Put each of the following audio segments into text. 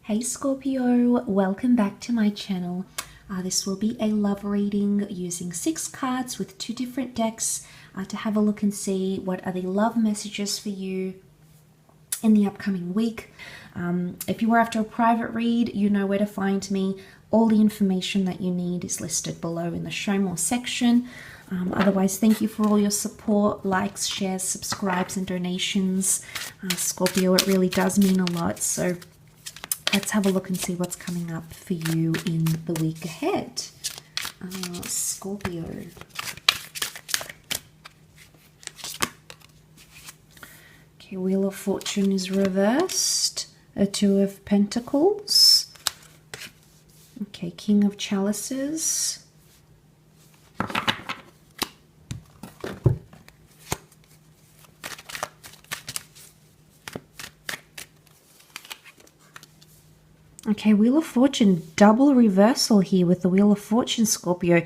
Hey Scorpio, welcome back to my channel. This will be a love reading using 6 cards with 2 different decks to have a look and see what are the love messages for you in the upcoming week. If you are after a private read, you know where to find me. All the information that you need is listed below in the show more section. Otherwise, thank you for all your support, likes, shares, subscribes, and donations. Scorpio, it really does mean a lot. So let's have a look and see what's coming up for you in the week ahead. Scorpio. Okay, Wheel of Fortune is reversed. A 2 of Pentacles. Okay, King of Chalices. Okay, Wheel of Fortune, double reversal here with the Wheel of Fortune, Scorpio.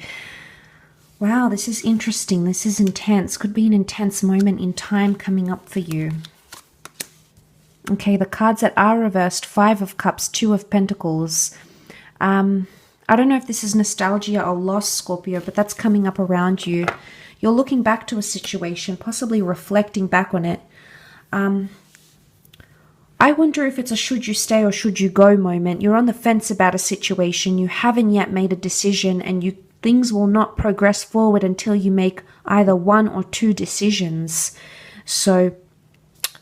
Wow, this is interesting. This is intense. Could be an intense moment in time coming up for you. Okay, the cards that are reversed, 5 of Cups, 2 of Pentacles. I don't know if this is nostalgia or loss, Scorpio, but that's coming up around you. You're looking back to a situation, possibly reflecting back on it. I wonder if it's a should you stay or should you go moment. You're on the fence about a situation. You haven't yet made a decision, and things will not progress forward until you make either 1 or 2 decisions. So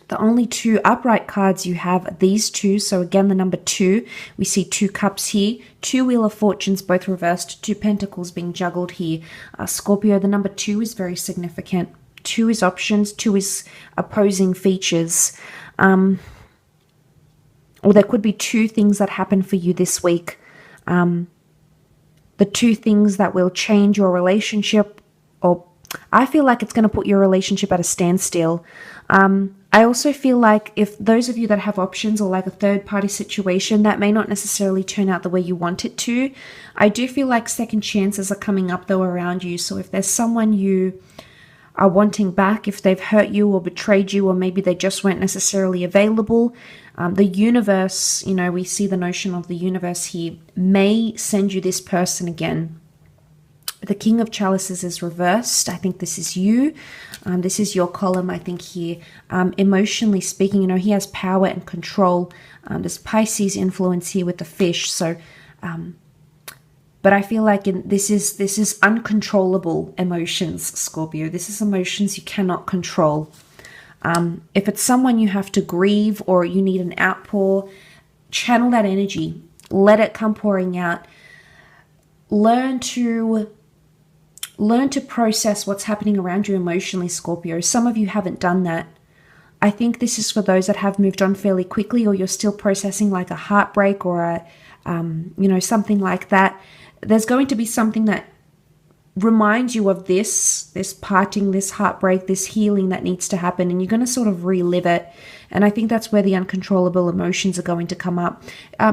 the only 2 upright cards you have are these 2. So again, the number 2, we see 2 cups here, 2 Wheel of Fortunes, both reversed, 2 pentacles being juggled here. Scorpio, the number 2 is very significant. 2 is options, 2 is opposing features. Or there could be 2 things that happen for you this week. The 2 things that will change your relationship, or I feel like it's going to put your relationship at a standstill. I also feel like if those of you that have options or like a third party situation, that may not necessarily turn out the way you want it to. I do feel like second chances are coming up though around you. So if there's someone you are wanting back, if they've hurt you or betrayed you, or maybe they just weren't necessarily available, the universe, you know, we see the notion of the universe here, may send you this person again. The King of Chalices is reversed. I think this is you. This is your column, I think, here. Emotionally speaking, you know, he has power and control. There's Pisces influence here with the fish. So, but I feel like this is uncontrollable emotions, Scorpio. This is emotions you cannot control. If it's someone you have to grieve or you need an outpour, channel that energy. Let it come pouring out. Learn to process what's happening around you emotionally, Scorpio. Some of you haven't done that. I think this is for those that have moved on fairly quickly, or you're still processing like a heartbreak or a, you know, something like that. There's going to be something that reminds you of this parting, this heartbreak, this healing that needs to happen, and you're going to sort of relive it. And I think that's where the uncontrollable emotions are going to come up.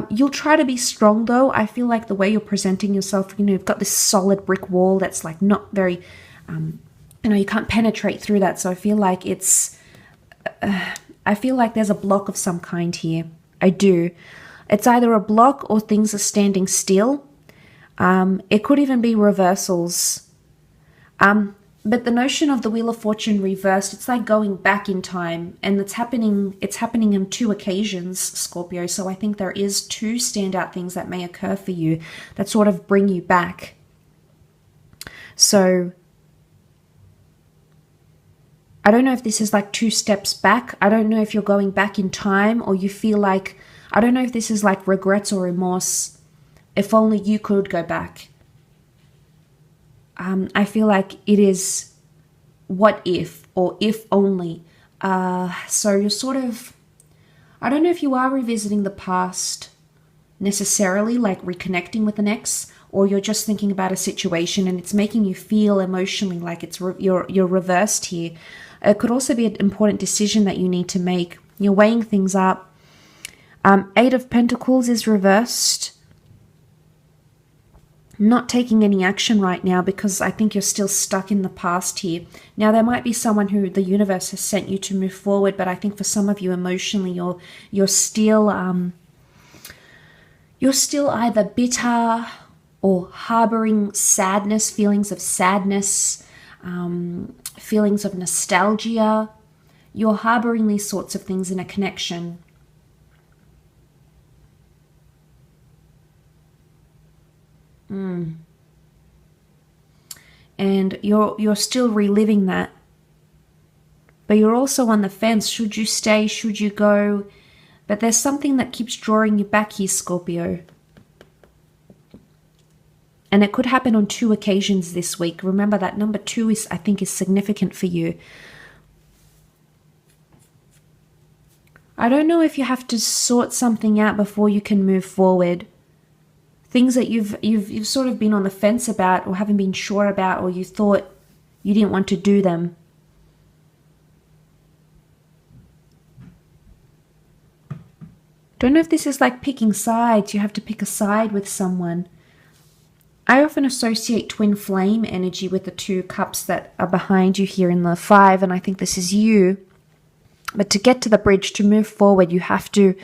You'll try to be strong though. I feel like the way you're presenting yourself, you know, you've got this solid brick wall that's like not very, you know, you can't penetrate through that. So I feel like there's a block of some kind here. I do. It's either a block or things are standing still. It could even be reversals. But the notion of the Wheel of Fortune reversed, it's like going back in time, and it's happening on 2 occasions, Scorpio. So I think there is 2 standout things that may occur for you that sort of bring you back. So I don't know if this is like 2 steps back. I don't know if you're going back in time, or you feel like, I don't know if this is like regrets or remorse. If only you could go back. I feel like it is what if, or if only. So you're sort of, I don't know if you are revisiting the past necessarily, like reconnecting with an ex, or you're just thinking about a situation and it's making you feel emotionally like you're reversed here. It could also be an important decision that you need to make. You're weighing things up. 8 of Pentacles is reversed. Not taking any action right now because I think you're still stuck in the past here. Now, there might be someone who the universe has sent you to move forward, but I think for some of you emotionally, you're still You're still either bitter or harboring sadness, feelings of sadness, feelings of nostalgia. You're harboring these sorts of things in a connection. And you're still reliving that. But you're also on the fence. Should you stay? Should you go? But there's something that keeps drawing you back here, Scorpio. And it could happen on 2 occasions this week. Remember that number 2 is, I think, is significant for you. I don't know if you have to sort something out before you can move forward. Things that you've sort of been on the fence about, or haven't been sure about, or you thought you didn't want to do them. Don't know if this is like picking sides. You have to pick a side with someone. I often associate twin flame energy with the 2 cups that are behind you here in the 5, and I think this is you. But to get to the bridge, to move forward, you have to,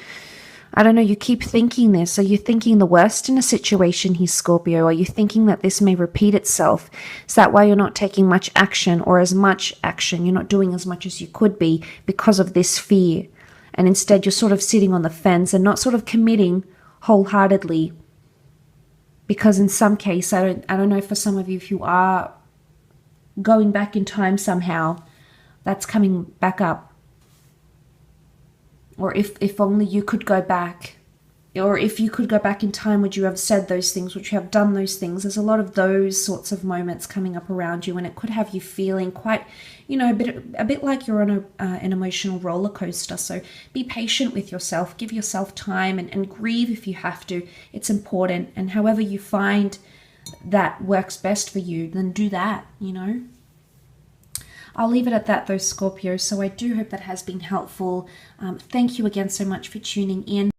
I don't know, you keep thinking this. Are you thinking the worst in a situation here, Scorpio? Are you thinking that this may repeat itself? Is that why you're not taking much action, or as much action? You're not doing as much as you could be because of this fear. And instead you're sort of sitting on the fence and not sort of committing wholeheartedly. Because in some case, I don't know, for some of you, if you are going back in time somehow, that's coming back up. Or if only you could go back. Or if you could go back in time, would you have said those things? Would you have done those things? There's a lot of those sorts of moments coming up around you, and it could have you feeling quite, you know, a bit like you're on an emotional roller coaster. So be patient with yourself. Give yourself time and grieve if you have to. It's important. And however you find that works best for you, then do that, you know. I'll leave it at that though, Scorpio. So I do hope that has been helpful. Thank you again so much for tuning in.